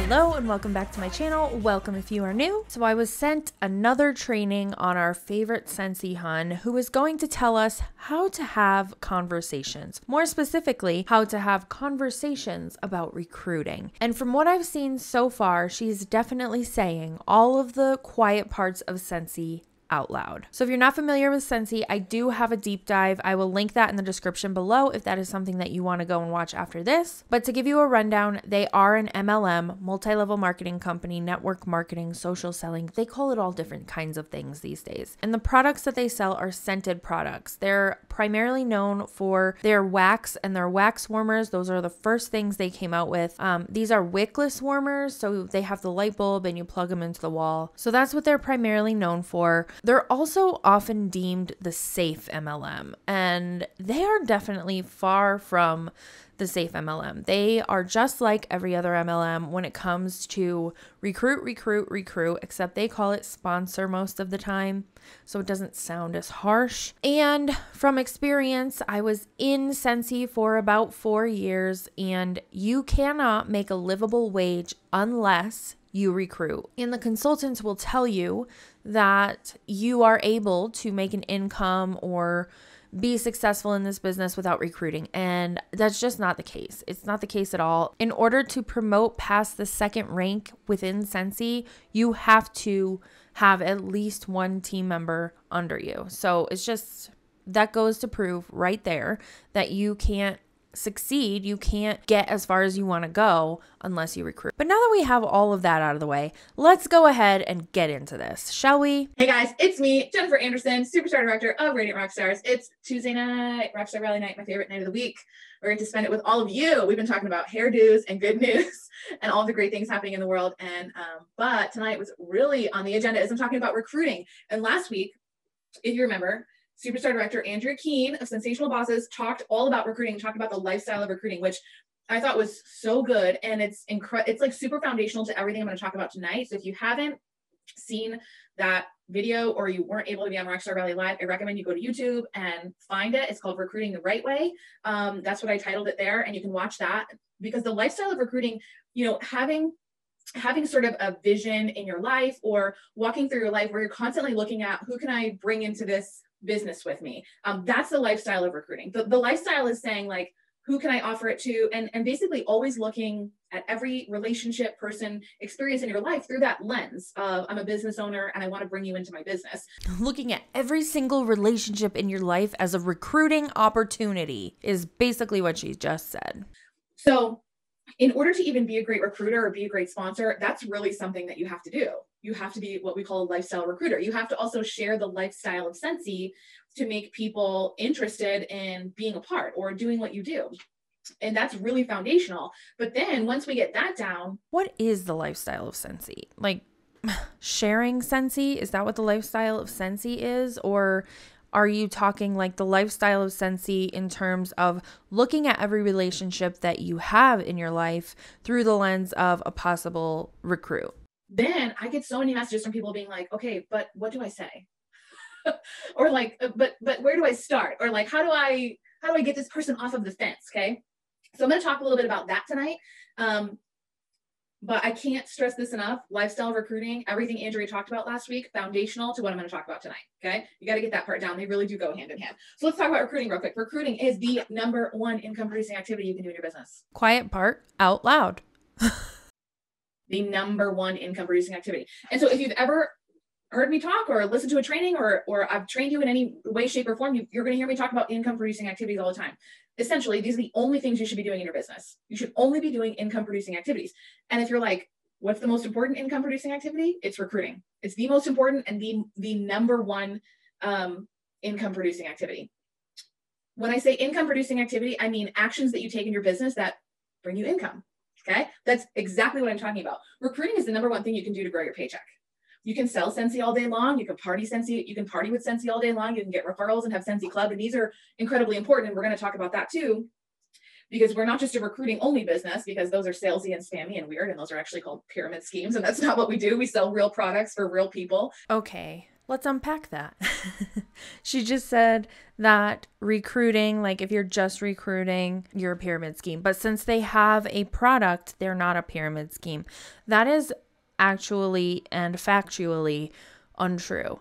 Hello and welcome back to my channel. Welcome if you are new. So I was sent another training on our favorite Scentsy hun who is going to tell us how to have conversations. More specifically, how to have conversations about recruiting. And from what I've seen so far, she's definitely saying all of the quiet parts of Scentsy out loud. So if you're not familiar with Scentsy, I do have a deep dive. I will link that in the description below if that is something that you want to go and watch after this. But to give you a rundown, they are an MLM, multi-level marketing company, network marketing, social selling. They call it all different kinds of things these days. And the products that they sell are scented products. They're primarily known for their wax and their wax warmers. Those are the first things they came out with. These are wickless warmers, so they have the light bulb and you plug them into the wall. So that's what they're primarily known for. They're also often deemed the safe MLM, and they are definitely far from the safe MLM. They are just like every other MLM when it comes to recruit, except they call it sponsor most of the time, so it doesn't sound as harsh. And from experience, I was in Scentsy for about 4 years, and you cannot make a livable wage unless you recruit. And the consultants will tell you that you are able to make an income or be successful in this business without recruiting. And that's just not the case. It's not the case at all. In order to promote past the second rank within Scentsy, you have to have at least one team member under you. So it's just, that goes to prove right there that you can't succeed, you can't get as far as you want to go unless you recruit. But now that we have all of that out of the way, let's go ahead and get into this, shall we? Hey guys, it's me, Jennifer Anderson, Superstar Director of Radiant Rockstars. It's Tuesday night, Rockstar Rally Night, my favorite night of the week. We're going to spend it with all of you. We've been talking about hairdos and good news and all the great things happening in the world. And but tonight was really on the agenda as I'm talking about recruiting. And last week, if you remember, Superstar Director Andrea Keene of Sensational Bosses talked all about recruiting, talked about the lifestyle of recruiting, which I thought was so good. And it's like super foundational to everything I'm going to talk about tonight. So if you haven't seen that video or you weren't able to be on Rockstar Rally Live, I recommend you go to YouTube and find it. It's called Recruiting the Right Way. That's what I titled it there. And you can watch that because the lifestyle of recruiting, you know, having sort of a vision in your life or walking through your life where you're constantly looking at who can I bring into this business with me. That's the lifestyle of recruiting. The lifestyle is saying like, who can I offer it to? And basically always looking at every relationship, person, experience in your life through that lens of I'm a business owner and I want to bring you into my business. Looking at every single relationship in your life as a recruiting opportunity is basically what she just said. So in order to even be a great recruiter or be a great sponsor, that's really something that you have to do. You have to be what we call a lifestyle recruiter. You have to also share the lifestyle of Scentsy to make people interested in being a part or doing what you do. And that's really foundational. But then once we get that down. What is the lifestyle of Scentsy? Like sharing Scentsy? Is that what the lifestyle of Scentsy is? Or are you talking like the lifestyle of Scentsy in terms of looking at every relationship that you have in your life through the lens of a possible recruit? Then I get so many messages from people being like, okay, but what do I say? Or like, but where do I start? Or like, how do I get this person off of the fence? Okay. So I'm going to talk a little bit about that tonight. But I can't stress this enough. Lifestyle recruiting, everything Andrea talked about last week, foundational to what I'm going to talk about tonight. Okay. You got to get that part down. They really do go hand in hand. So let's talk about recruiting real quick. Recruiting is the #1 income producing activity you can do in your business. Quiet part out loud. The #1 income producing activity. And so if you've ever heard me talk or listened to a training or I've trained you in any way, shape, or form, you're going to hear me talk about income producing activities all the time. Essentially, these are the only things you should be doing in your business. You should only be doing income producing activities. And if you're like, what's the most important income producing activity? It's recruiting. It's the most important and the #1 income producing activity. When I say income producing activity, I mean actions that you take in your business that bring you income. Okay. That's exactly what I'm talking about. Recruiting is the #1 thing you can do to grow your paycheck. You can sell Scentsy all day long. You can party Scentsy. You can party with Scentsy all day long. You can get referrals and have Scentsy Club. And these are incredibly important. And we're going to talk about that too, because we're not just a recruiting only business, because those are salesy and spammy and weird. And those are actually called pyramid schemes. And that's not what we do. We sell real products for real people. Okay. Let's unpack that. She just said that recruiting, like if you're just recruiting, you're a pyramid scheme. But since they have a product, they're not a pyramid scheme. That is actually and factually untrue.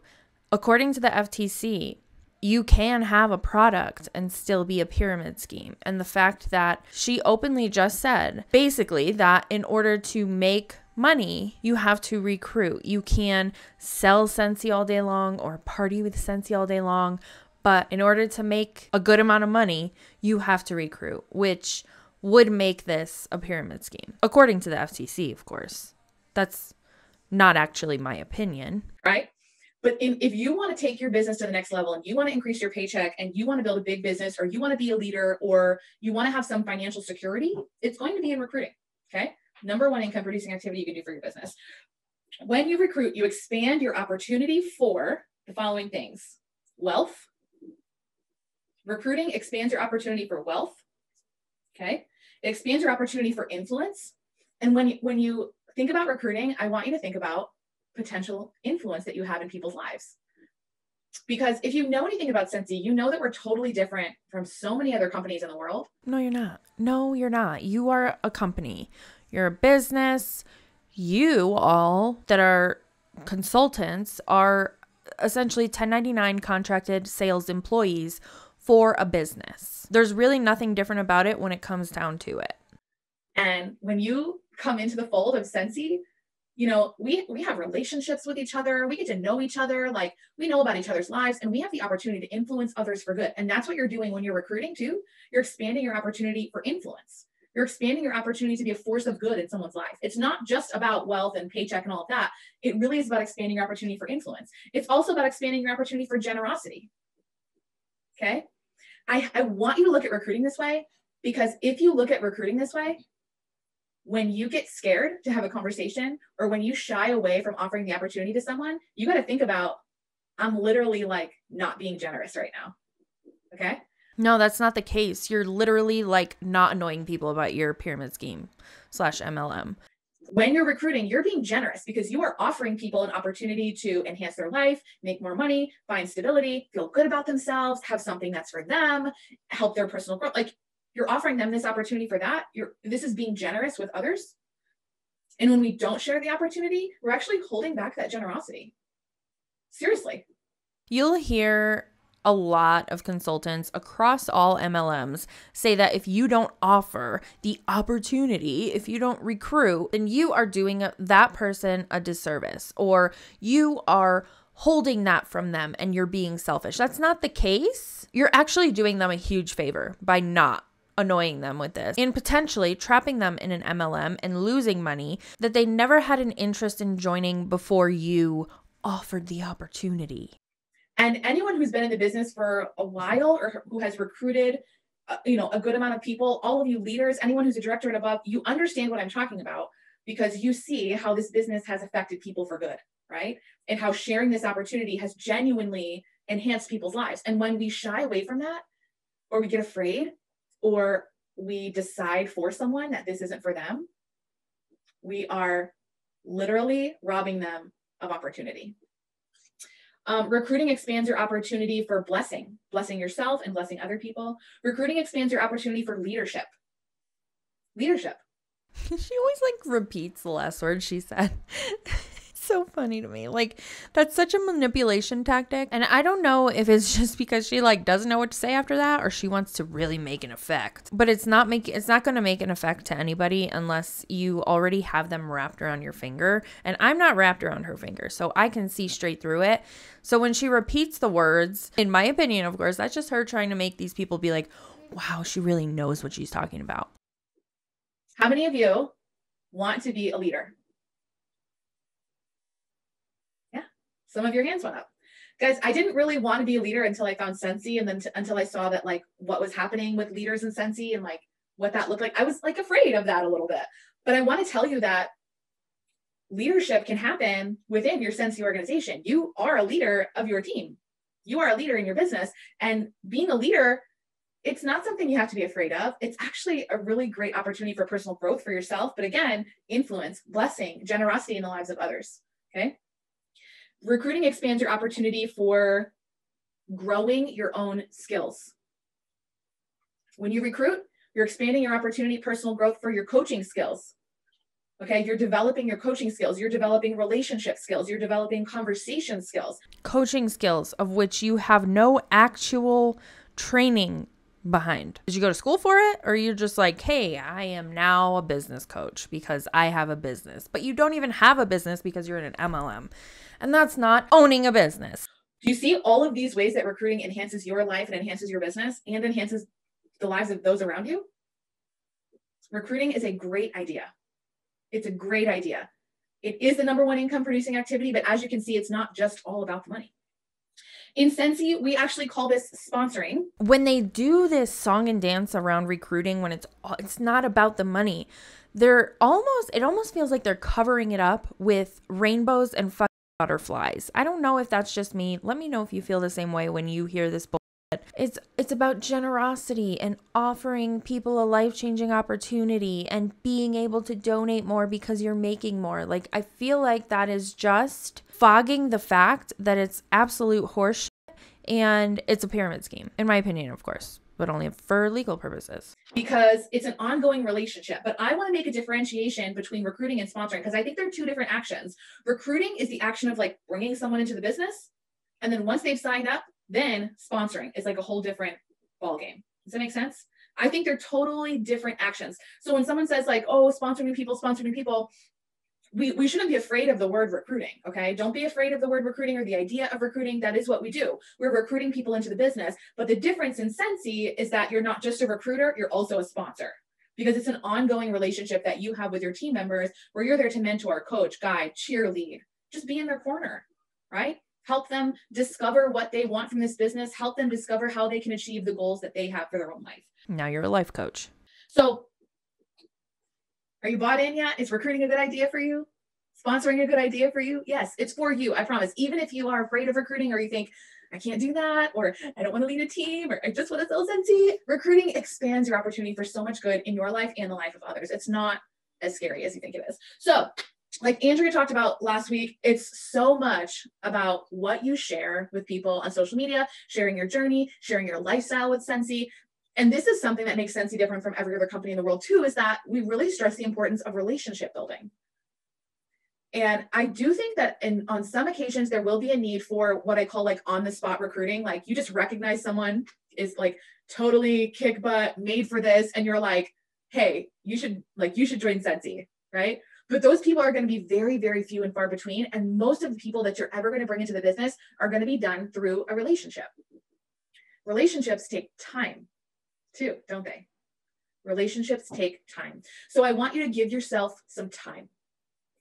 According to the FTC, you can have a product and still be a pyramid scheme. And the fact that she openly just said, basically, that in order to make money, you have to recruit. You can sell Scentsy all day long or party with Scentsy all day long, but in order to make a good amount of money, you have to recruit, which would make this a pyramid scheme, according to the FTC, of course. That's not actually my opinion. Right? But if you want to take your business to the next level and you want to increase your paycheck and you want to build a big business or you want to be a leader or you want to have some financial security, it's going to be in recruiting. Okay. Number one income producing activity you can do for your business. When you recruit, you expand your opportunity for the following things: wealth. Recruiting expands your opportunity for wealth. Okay. It expands your opportunity for influence. And when you think about recruiting, I want you to think about potential influence that you have in people's lives. Because if you know anything about Scentsy, you know that we're totally different from so many other companies in the world. No, you're not. No, you're not. You are a company. You're a business. You all that are consultants are essentially 1099 contracted sales employees for a business. There's really nothing different about it when it comes down to it. And when you come into the fold of Scentsy, you know, we have relationships with each other. We get to know each other. Like, we know about each other's lives and we have the opportunity to influence others for good. And that's what you're doing when you're recruiting too. You're expanding your opportunity for influence. You're expanding your opportunity to be a force of good in someone's life. It's not just about wealth and paycheck and all of that. It really is about expanding your opportunity for influence. It's also about expanding your opportunity for generosity. Okay. I want you to look at recruiting this way, because if you look at recruiting this way, when you get scared to have a conversation or when you shy away from offering the opportunity to someone, you got to think about, I'm literally like not being generous right now. Okay. No, that's not the case. You're literally like not annoying people about your pyramid scheme / MLM. When you're recruiting, you're being generous because you are offering people an opportunity to enhance their life, make more money, find stability, feel good about themselves, have something that's for them, help their personal growth. Like, you're offering them this opportunity for that. This is being generous with others. And when we don't share the opportunity, we're actually holding back that generosity. Seriously. You'll hear a lot of consultants across all MLMs say that if you don't offer the opportunity, if you don't recruit, then you are doing that person a disservice, or you are holding that from them and you're being selfish. That's not the case. You're actually doing them a huge favor by not annoying them with this and potentially trapping them in an MLM and losing money that they never had an interest in joining before you offered the opportunity. And anyone who's been in the business for a while or who has recruited, a good amount of people, all of you leaders, anyone who's a director and above, you understand what I'm talking about because you see how this business has affected people for good, right? And how sharing this opportunity has genuinely enhanced people's lives. And when we shy away from that, or we get afraid, or we decide for someone that this isn't for them, we are literally robbing them of opportunity. Recruiting expands your opportunity for blessing yourself and blessing other people. Recruiting expands your opportunity for leadership. She always like repeats the last word she said. So funny to me. Like, that's such a manipulation tactic. And I don't know if it's just because she like doesn't know what to say after that, or she wants to really make an effect. But it's not going to make an effect to anybody unless you already have them wrapped around your finger. And I'm not wrapped around her finger, so I can see straight through it. So when she repeats the words, in my opinion, of course, that's just her trying to make these people be like, wow, she really knows what she's talking about. How many of you want to be a leader? Some of your hands went up. Guys, I didn't really want to be a leader until I found Scentsy, and then until I saw that like what was happening with leaders in Scentsy and like what that looked like. I was like afraid of that a little bit. But I want to tell you that leadership can happen within your Scentsy organization. You are a leader of your team. You are a leader in your business. And being a leader, it's not something you have to be afraid of. It's actually a really great opportunity for personal growth for yourself. But again, influence, blessing, generosity in the lives of others. Okay. Recruiting expands your opportunity for growing your own skills. When you recruit, you're expanding your opportunity, personal growth for your coaching skills. Okay, you're developing your coaching skills, you're developing relationship skills, you're developing conversation skills. Coaching skills of which you have no actual training behind. Did you go to school for it? Or you're just like, hey, I am now a business coach because I have a business. But you don't even have a business because you're in an MLM. And that's not owning a business. Do you see all of these ways that recruiting enhances your life and enhances your business and enhances the lives of those around you? Recruiting is a great idea. It's a great idea. It is the #1 income producing activity, but as you can see, it's not just all about the money. In SCENTSY, we actually call this sponsoring. When they do this song and dance around recruiting, when it's not about the money, it almost feels like they're covering it up with rainbows and fucking butterflies. I don't know if that's just me. Let me know if you feel the same way when you hear this bullshit. It's about generosity and offering people a life-changing opportunity and being able to donate more because you're making more. Like, I feel like that is just fogging the fact that it's absolute horseshit and it's a pyramid scheme, in my opinion, of course, but only for legal purposes. Because it's an ongoing relationship. But I want to make a differentiation between recruiting and sponsoring because I think they're two different actions. Recruiting is the action of like bringing someone into the business. And then once they've signed up, then sponsoring is like a whole different ballgame. Does that make sense? I think they're totally different actions. So when someone says like, oh, sponsor new people, we shouldn't be afraid of the word recruiting, okay? Don't be afraid of the word recruiting or the idea of recruiting. That is what we do. We're recruiting people into the business. But the difference in SCENTSY is that you're not just a recruiter, you're also a sponsor. Because it's an ongoing relationship that you have with your team members where you're there to mentor, coach, guide, cheerlead, just be in their corner, right? Help them discover what they want from this business, help them discover how they can achieve the goals that they have for their own life. Now you're a life coach. So are you bought in yet? Is recruiting a good idea for you? Sponsoring a good idea for you? Yes, it's for you. I promise. Even if you are afraid of recruiting or you think, I can't do that, or I don't want to lead a team, or I just want to sell SCENTSY, recruiting expands your opportunity for so much good in your life and the life of others. It's not as scary as you think it is. So like Andrea talked about last week, it's so much about what you share with people on social media, sharing your journey, sharing your lifestyle with SCENTSY. And this is something that makes SCENTSY different from every other company in the world too, is that we really stress the importance of relationship building. And I do think that on some occasions, there will be a need for what I call like on the spot recruiting. Like you just recognize someone is like totally kick butt, made for this. And you're like, hey, you should join SCENTSY, right? But those people are going to be very, very few and far between. And most of the people that you're ever going to bring into the business are going to be done through a relationship. Relationships take time too, don't they? Relationships take time. So I want you to give yourself some time.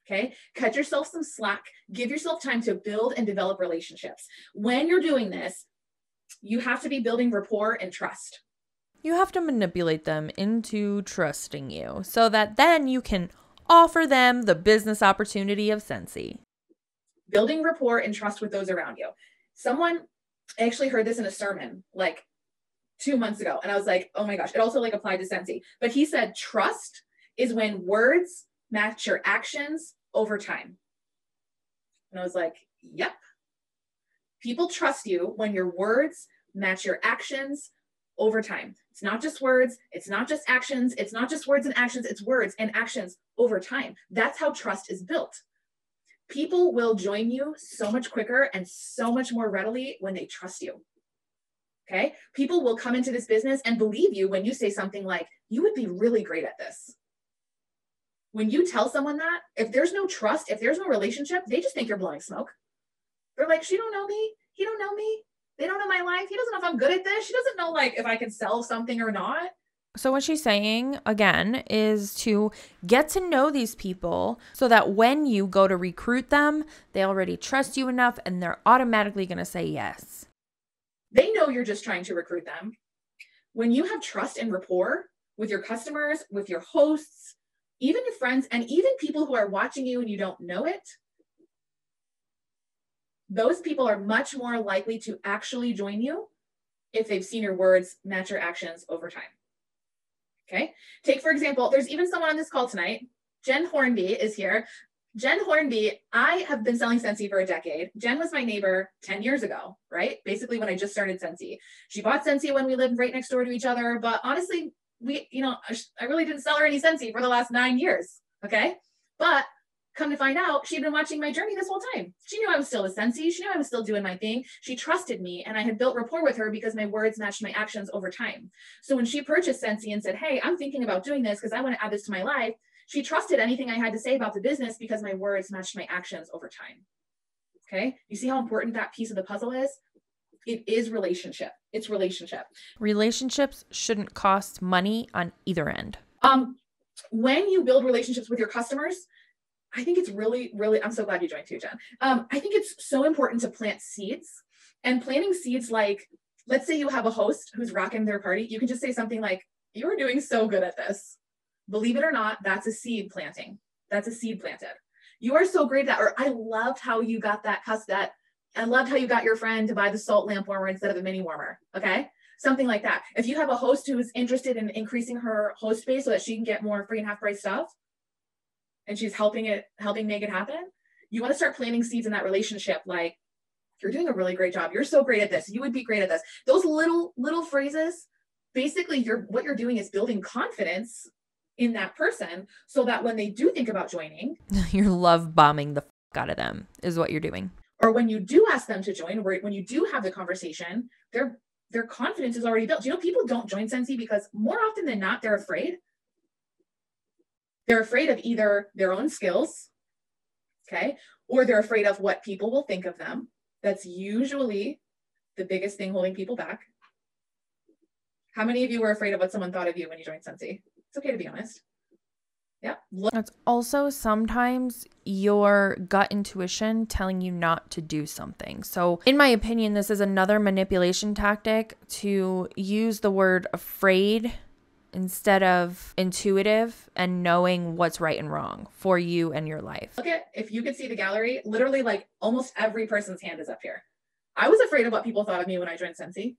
Okay, cut yourself some slack, give yourself time to build and develop relationships. When you're doing this, you have to be building rapport and trust. You have to manipulate them into trusting you so that then you can offer them the business opportunity of SCENTSY. Building rapport and trust with those around you. Someone actually heard this in a sermon like 2 months ago. And I was like, oh my gosh, it also like applied to SCENTSY. But he said, trust is when words match your actions over time. And I was like, yep. People trust you when your words match your actions over time. It's not just words. It's not just actions. It's not just words and actions. It's words and actions over time. That's how trust is built. People will join you so much quicker and so much more readily when they trust you. Okay? People will come into this business and believe you when you say something like, you would be really great at this. When you tell someone that, if there's no trust, if there's no relationship, they just think you're blowing smoke. They're like, she don't know me. He don't know me. They don't know my life. He doesn't know if I'm good at this. She doesn't know like if I can sell something or not. So what she's saying, again, is to get to know these people so that when you go to recruit them, they already trust you enough and they're automatically going to say yes. They know you're just trying to recruit them. When you have trust and rapport with your customers, with your hosts, even your friends, and even people who are watching you and you don't know it, those people are much more likely to actually join you if they've seen your words match your actions over time. Okay? Take, for example, there's even someone on this call tonight. Jen Hornby is here. Jen Hornby, I have been selling Scentsy for a decade. Jen was my neighbor 10 years ago, right? Basically when I just started Scentsy. She bought Scentsy when we lived right next door to each other, but honestly, I really didn't sell her any Scentsy for the last 9 years, okay? But come to find out, she'd been watching my journey this whole time. She knew I was still with Scentsy. She knew I was still doing my thing. She trusted me, and I had built rapport with her because my words matched my actions over time. So when she purchased Scentsy and said, hey, I'm thinking about doing this because I want to add this to my life, she trusted anything I had to say about the business because my words matched my actions over time. Okay. You see how important that piece of the puzzle is? It is relationship. It's relationship. Relationships shouldn't cost money on either end. When you build relationships with your customers, I think it's really, I'm so glad you joined too, Jen. I think it's so important to plant seeds, and planting seeds, like, let's say you have a host who's rocking their party. You can just say something like, you're doing so good at this. Believe it or not, that's a seed planting. That's a seed planted. You are so great at that. Or I loved how you got I loved how you got your friend to buy the salt lamp warmer instead of a mini warmer. Okay. Something like that. If you have a host who is interested in increasing her host base so that she can get more free and half price stuff, and she's helping make it happen, you want to start planting seeds in that relationship. Like, you're doing a really great job. You're so great at this. You would be great at this. Those little phrases, basically what you're doing is building confidence in that person so that when they do think about joining, You're love bombing the fuck out of them is what you're doing. Or when you do ask them to join, or when you do have the conversation, their confidence is already built. You know, people don't join Scentsy because more often than not, they're afraid. They're afraid of either their own skills, okay, or they're afraid of what people will think of them. That's usually the biggest thing holding people back. How many of you were afraid of what someone thought of you when you joined Scentsy? It's okay to be honest. Yeah. It's also sometimes your gut intuition telling you not to do something. So in my opinion, this is another manipulation tactic to use the word afraid instead of intuitive and knowing what's right and wrong for you and your life. Look at, if you could see the gallery, literally like almost every person's hand is up here. I was afraid of what people thought of me when I joined Scentsy.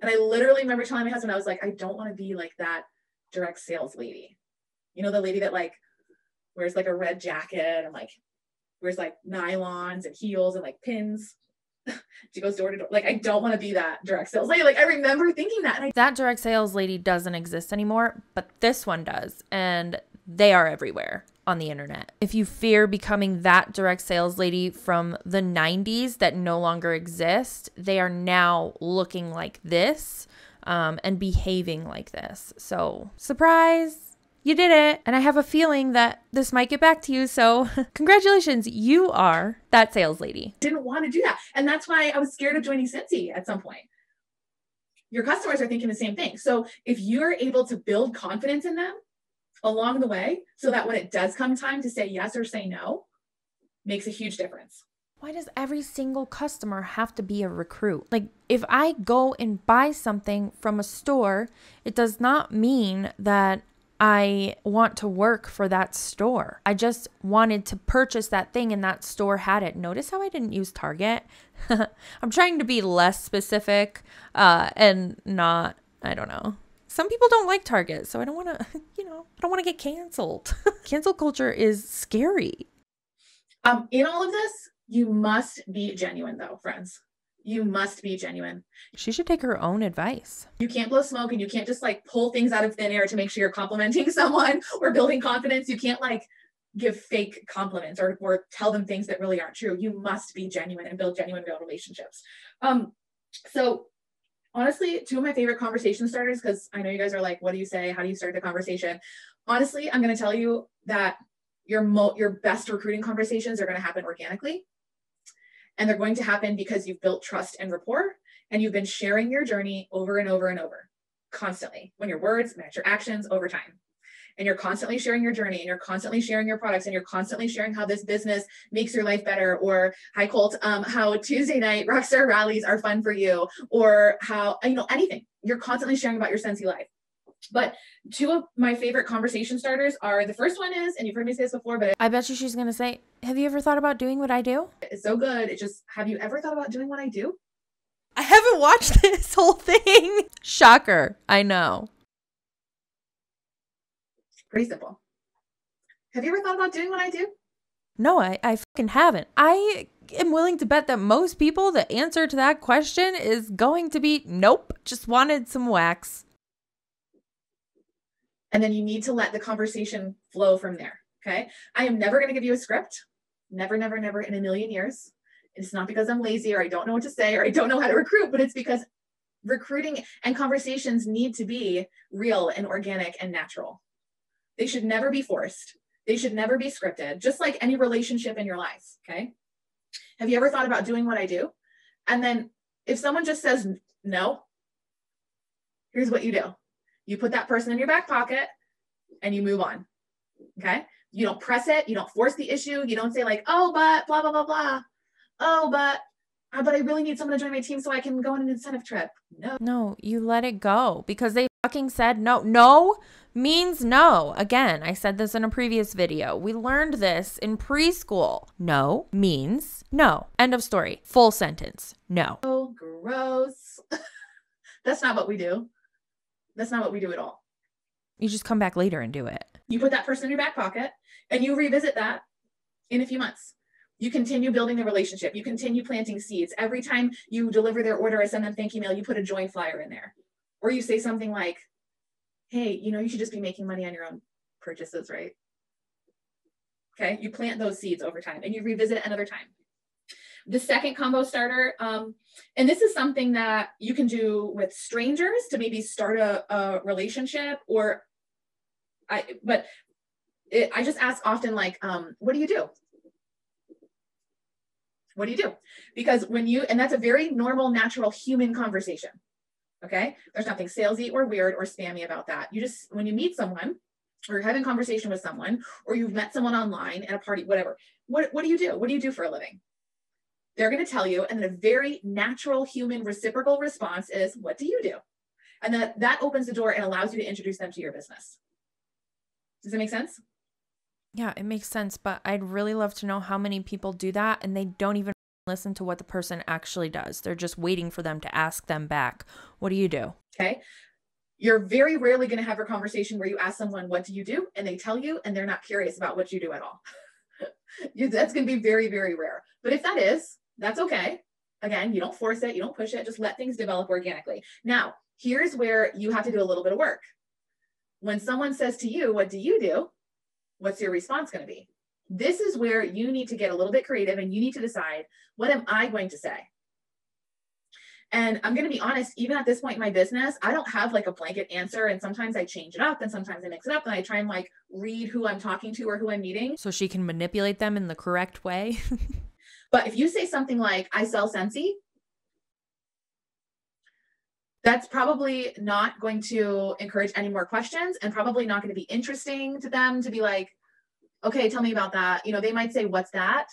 And I literally remember telling my husband, I was like, I don't want to be like that direct sales lady. You know, the lady that like wears like a red jacket and like wears like nylons and heels and like pins. She goes door to door. Like, I don't want to be that direct sales lady. Like, I remember thinking that. And that direct sales lady doesn't exist anymore, but this one does. And they are everywhere on the internet. If you fear becoming that direct sales lady from the 90s that no longer exist, they are now looking like this and behaving like this. So, surprise! You did it. And I have a feeling that this might get back to you. So congratulations. You are that sales lady. Didn't want to do that. And that's why I was scared of joining Scentsy at some point. Your customers are thinking the same thing. So if you're able to build confidence in them along the way, so that when it does come time to say yes or say no, makes a huge difference. Why does every single customer have to be a recruit? Like, if I go and buy something from a store, it does not mean that I want to work for that store. I just wanted to purchase that thing and that store had it. Notice how I didn't use Target? I'm trying to be less specific and not, I don't know. Some people don't like Target, so I don't want to, I don't want to get canceled. Cancel culture is scary. In all of this, you must be genuine though, friends. You must be genuine. She should take her own advice. You can't blow smoke and you can't just like pull things out of thin air to make sure you're complimenting someone or building confidence. You can't like give fake compliments or tell them things that really aren't true. You must be genuine and build genuine, real relationships. So honestly, two of my favorite conversation starters, because I know you guys are like, what do you say? How do you start the conversation? Honestly, I'm going to tell you that your best recruiting conversations are going to happen organically. And they're going to happen because you've built trust and rapport and you've been sharing your journey over and over and over constantly when your words match your actions over time. And you're constantly sharing your journey and you're constantly sharing your products and you're constantly sharing how this business makes your life better, or hi Colt, how Tuesday night Rockstar rallies are fun for you, or how, anything. You're constantly sharing about your Scentsy life. But two of my favorite conversation starters are, the first one is, and you've heard me say this before, but I bet you she's going to say, have you ever thought about doing what I do? It's so good. It just, have you ever thought about doing what I do? I haven't watched this whole thing. Shocker. I know. Pretty simple. Have you ever thought about doing what I do? No, I fucking haven't. I am willing to bet that most people, the answer to that question is going to be nope, just wanted some wax. And then you need to let the conversation flow from there. Okay. I am never going to give you a script. Never, never, never in a million years. It's not because I'm lazy or I don't know what to say or I don't know how to recruit, but it's because recruiting and conversations need to be real and organic and natural. They should never be forced. They should never be scripted, just like any relationship in your life. Okay. Have you ever thought about doing what I do? And then if someone just says no, here's what you do. You put that person in your back pocket and you move on. Okay. You don't press it. You don't force the issue. You don't say like, oh, but blah, blah, blah, blah. Oh, but I really need someone to join my team so I can go on an incentive trip. No, you let it go because they fucking said no. No means no. Again, I said this in a previous video. We learned this in preschool. No means no. End of story. Full sentence. No. Oh, gross. That's not what we do. That's not what we do at all. You just come back later and do it. You put that person in your back pocket and you revisit that in a few months. You continue building the relationship. You continue planting seeds. Every time you deliver their order or send them thank you mail, you put a join flyer in there. Or you say something like, hey, you should just be making money on your own purchases, right? Okay, you plant those seeds over time and you revisit it another time. The second combo starter, and this is something that you can do with strangers to maybe start a relationship, or I just ask often, like, what do you do? What do you do? Because and that's a very normal, natural human conversation. Okay. There's nothing salesy or weird or spammy about that. When you meet someone or you're having a conversation with someone, or you've met someone online at a party, whatever, what do you do? What do you do for a living? They're going to tell you. And then a very natural human reciprocal response is, what do you do? And that opens the door and allows you to introduce them to your business. Does that make sense? Yeah, it makes sense, but I'd really love to know how many people do that and they don't even listen to what the person actually does. They're just waiting for them to ask them back. What do you do? Okay. You're very rarely going to have a conversation where you ask someone, what do you do? And they tell you, and they're not curious about what you do at all. That's going to be very, very rare. But if that is, that's okay. Again, you don't force it. You don't push it. Just let things develop organically. Now, here's where you have to do a little bit of work. When someone says to you, what do you do? What's your response going to be? This is where you need to get a little bit creative and you need to decide, what am I going to say? And I'm going to be honest, even at this point in my business, I don't have like a blanket answer. And sometimes I change it up and sometimes I mix it up and I try and like read who I'm talking to or who I'm meeting. So she can manipulate them in the correct way. But if you say something like, I sell Scentsy, that's probably not going to encourage any more questions and probably not going to be interesting to them to be like, okay, tell me about that. They might say, what's that?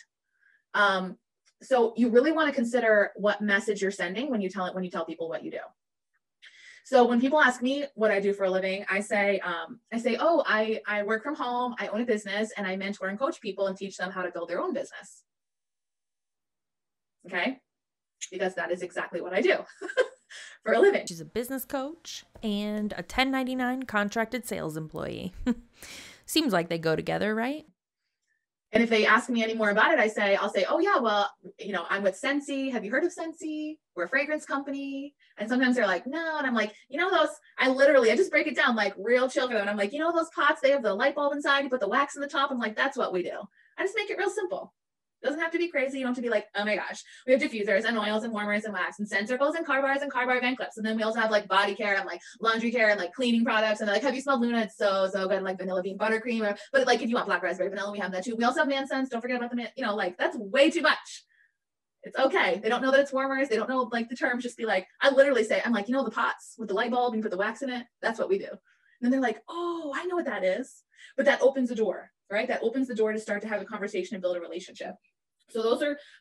So you really want to consider what message you're sending when you tell people what you do. So when people ask me what I do for a living, I say, oh, I work from home. I own a business and I mentor and coach people and teach them how to build their own business. Okay. Because that is exactly what I do. For a living. She's a business coach and a 1099 contracted sales employee. Seems like they go together, right? And if they ask me any more about it, I'll say, oh yeah, well, I'm with Scentsy. Have you heard of Scentsy? We're a fragrance company. And sometimes they're like, no. And I'm like, I just break it down like real chill for them. And I'm like, those pots, they have the light bulb inside. You put the wax in the top. I'm like, that's what we do. I just make it real simple. Doesn't have to be crazy. You don't have to be like, oh my gosh, we have diffusers and oils and warmers and wax and scent circles and car bars and car bar vent clips. And then we also have like body care and like laundry care and like cleaning products. And they're like, have you smelled Luna? It's so good. And like vanilla bean buttercream. But like, if you want black raspberry vanilla, we have that too. We also have man scents. Don't forget about the man, like that's way too much. It's okay. They don't know that it's warmers. They don't know like the terms. Just be like, I literally say, I'm like, the pots with the light bulb and you put the wax in it. That's what we do. And then they're like, oh, I know what that is. But that opens the door, right? That opens the door to start to have a conversation and build a relationship. So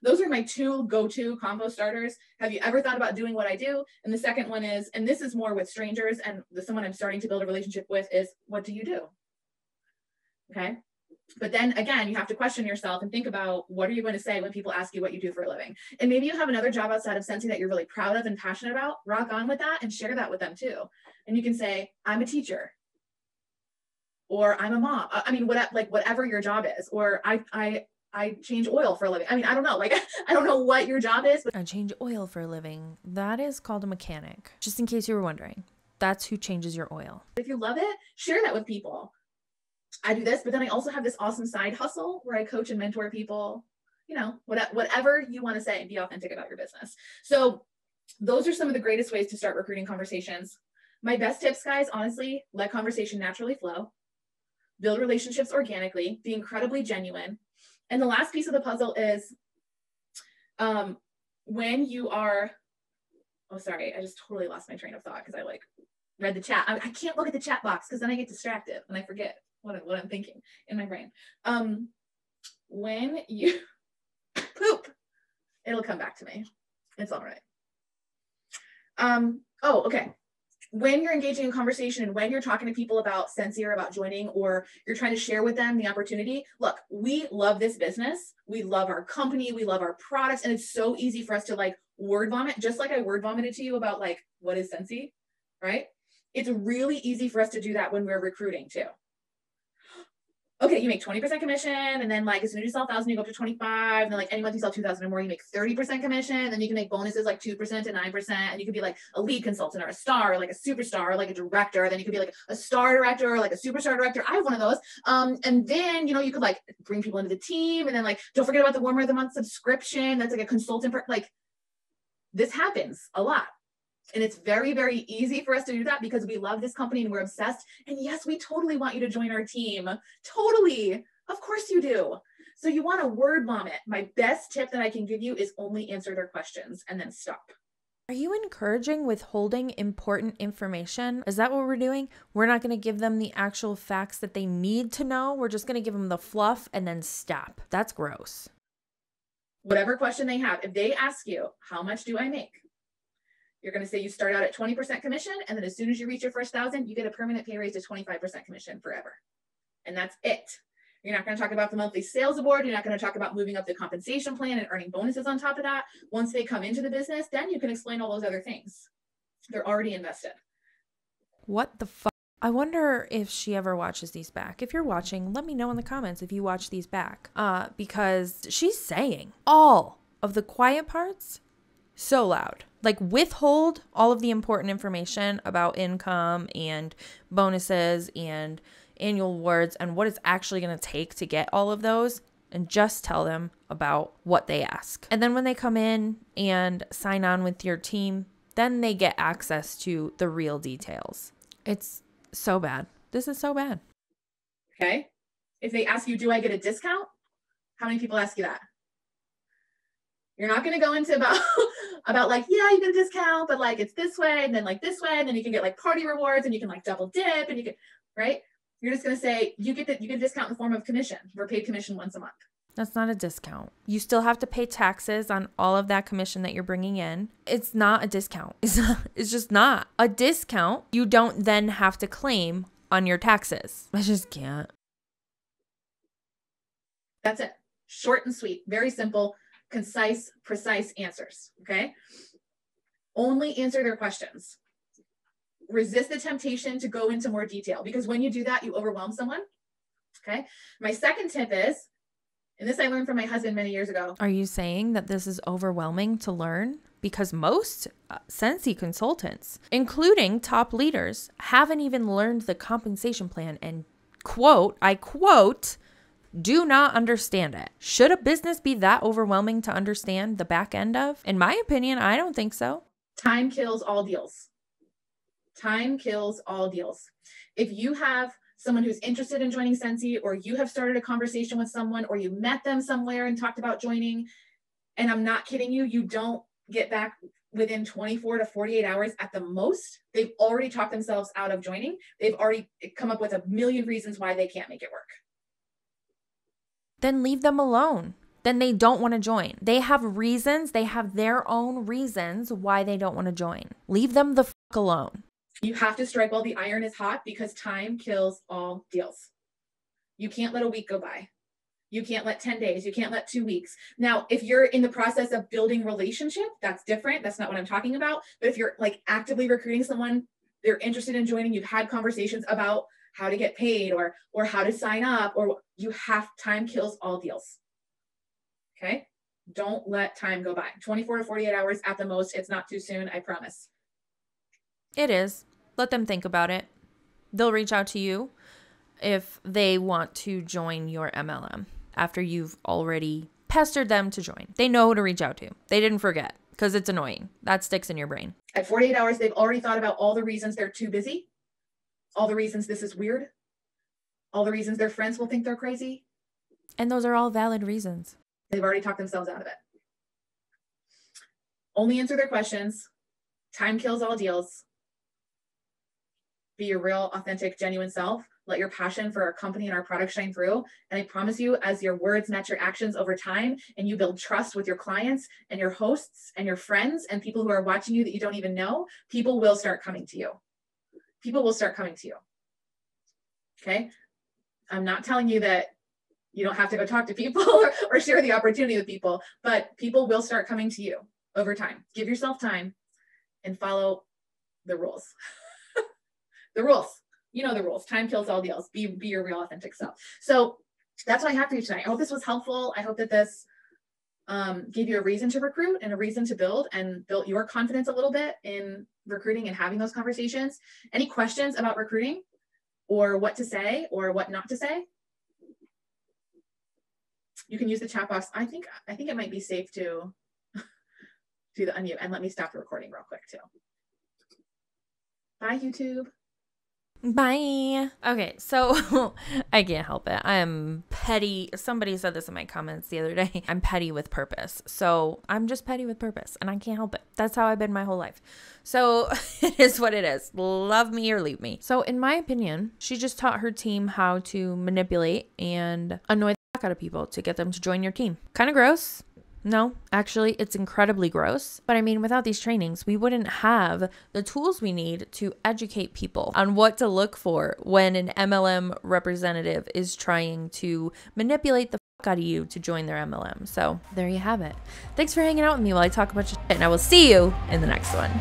those are my two go-to combo starters. Have you ever thought about doing what I do? And the second one is, and this is more with strangers and someone I'm starting to build a relationship with, is what do you do? Okay. But then again, you have to question yourself and think about what are you going to say when people ask you what you do for a living? And maybe you have another job outside of Scentsy that you're really proud of and passionate about. Rock on with that and share that with them too. And you can say, I'm a teacher, or I'm a mom. I mean, whatever your job is, or I I change oil for a living. I mean, I don't know. Like, I don't know what your job is, but I change oil for a living. That is called a mechanic. Just in case you were wondering, that's who changes your oil. if you love it, share that with people. I do this, but then I also have this awesome side hustle where I coach and mentor people, you know, whatever you want to say and be authentic about your business. So those are some of the greatest ways to start recruiting conversations. My best tips, guys, honestly, let conversation naturally flow, build relationships organically, be incredibly genuine. And the last piece of the puzzle is when you are, oh, sorry, I just totally lost my train of thought because I like read the chat. I can't look at the chat box because then I get distracted and I forget what I'm thinking in my brain. When you poop, it'll come back to me. It's all right. Oh, okay. When you're engaging in conversation and when you're talking to people about SCENTSY or about joining, or you're trying to share with them the opportunity, look, we love this business. We love our company. We love our products. And it's so easy for us to like word vomit, just like I word vomited to you about like, what is SCENTSY, right? It's really easy for us to do that when we're recruiting too. Okay, you make 20% commission, and then like as soon as you sell 1,000, you go up to 25, and then like any month you sell 2,000 or more, you make 30% commission, and then you can make bonuses like 2% to 9%, and you could be like a lead consultant or a star, or like a superstar, or like a director, then you could be like a star director or like a superstar director. I have one of those. And then, you know, you could like bring people into the team, and then like, don't forget about the warmer of the month subscription. That's like a consultant, like this happens a lot. And it's very, very easy for us to do that because we love this company and we're obsessed. And yes, we totally want you to join our team. Totally. Of course you do. So you want to word vomit. My best tip that I can give you is only answer their questions and then stop. Are you encouraging withholding important information? Is that what we're doing? We're not going to give them the actual facts that they need to know. We're just going to give them the fluff and then stop. That's gross. Whatever question they have, if they ask you, how much do I make? You're going to say you start out at 20% commission, and then as soon as you reach your first 1,000, you get a permanent pay raise to 25% commission forever. And that's it. You're not going to talk about the monthly sales award. You're not going to talk about moving up the compensation plan and earning bonuses on top of that. Once they come into the business, then you can explain all those other things. They're already invested. What the fuck? I wonder if she ever watches these back. If you're watching, let me know in the comments if you watch these back. Because she's saying all of the quiet parts so loud. Like withhold all of the important information about income and bonuses and annual awards and what it's actually going to take to get all of those, and just tell them about what they ask. And then when they come in and sign on with your team, then they get access to the real details. It's so bad. This is so bad. Okay. If they ask you, do I get a discount? How many people ask you that? You're not going to go into about like, yeah, you get a discount, but like it's this way and then like this way, and then you can get like party rewards and you can like double dip and you can, right? You're just going to say you get a discount in the form of commission. We're paid commission once a month. That's not a discount. You still have to pay taxes on all of that commission that you're bringing in. It's not a discount. It's just not a discount. You don't then have to claim on your taxes. I just can't. That's it. Short and sweet. Very simple, concise, precise answers. Okay. Only answer their questions. Resist the temptation to go into more detail, because when you do that, you overwhelm someone. Okay. My second tip is, and this I learned from my husband many years ago. Are you saying that this is overwhelming to learn? Because most SCENTSY consultants, including top leaders, haven't even learned the compensation plan and I quote, do not understand it. Should a business be that overwhelming to understand the back end of? In my opinion, I don't think so. Time kills all deals. Time kills all deals. If you have someone who's interested in joining SCENTSY, or you have started a conversation with someone, or you met them somewhere and talked about joining, and I'm not kidding you, you don't get back within 24 to 48 hours at the most, they've already talked themselves out of joining. They've already come up with a million reasons why they can't make it work. Then leave them alone. Then they don't want to join. They have reasons. They have their own reasons why they don't want to join. Leave them the fuck alone. You have to strike while the iron is hot, because time kills all deals. You can't let a week go by. You can't let 10 days. You can't let 2 weeks. Now, if you're in the process of building relationship, that's different. That's not what I'm talking about. But if you're like actively recruiting someone, they're interested in joining, you've had conversations about how to get paid or how to sign up, or time kills all deals. Okay. Don't let time go by. 24 to 48 hours at the most. It's not too soon. I promise. It is. Let them think about it. They'll reach out to you if they want to join your MLM after you've already pestered them to join. They know who to reach out to. They didn't forget because it's annoying. That sticks in your brain. At 48 hours, they've already thought about all the reasons they're too busy, all the reasons this is weird, all the reasons their friends will think they're crazy. And those are all valid reasons. They've already talked themselves out of it. Only answer their questions. Time kills all deals. Be your real, authentic, genuine self. Let your passion for our company and our product shine through. And I promise you, as your words match your actions over time and you build trust with your clients and your hosts and your friends and people who are watching you that you don't even know, people will start coming to you. People will start coming to you. Okay? I'm not telling you that you don't have to go talk to people or share the opportunity with people, but people will start coming to you over time. Give yourself time and follow the rules. The rules. You know the rules. Time kills all deals. Be your real authentic self. So that's what I have for you tonight. I hope this was helpful. I hope that this gave you a reason to recruit and a reason to build and built your confidence a little bit in recruiting and having those conversations. Any questions about recruiting or what to say or what not to say? You can use the chat box. I think it might be safe to do the unmute, and let me stop the recording real quick too. Bye, YouTube. Bye. Okay, so I can't help it. I'm petty. Somebody said this in my comments the other day. I'm petty with purpose. So I'm just petty with purpose and I can't help it. That's how I've been my whole life. So it is what it is. Love me or leave me. So in my opinion, she just taught her team how to manipulate and annoy the heck out of people to get them to join your team. Kind of gross. No, actually, it's incredibly gross. But I mean, without these trainings, we wouldn't have the tools we need to educate people on what to look for when an MLM representative is trying to manipulate the fuck out of you to join their MLM. So there you have it. Thanks for hanging out with me while I talk a bunch of shit, and I will see you in the next one.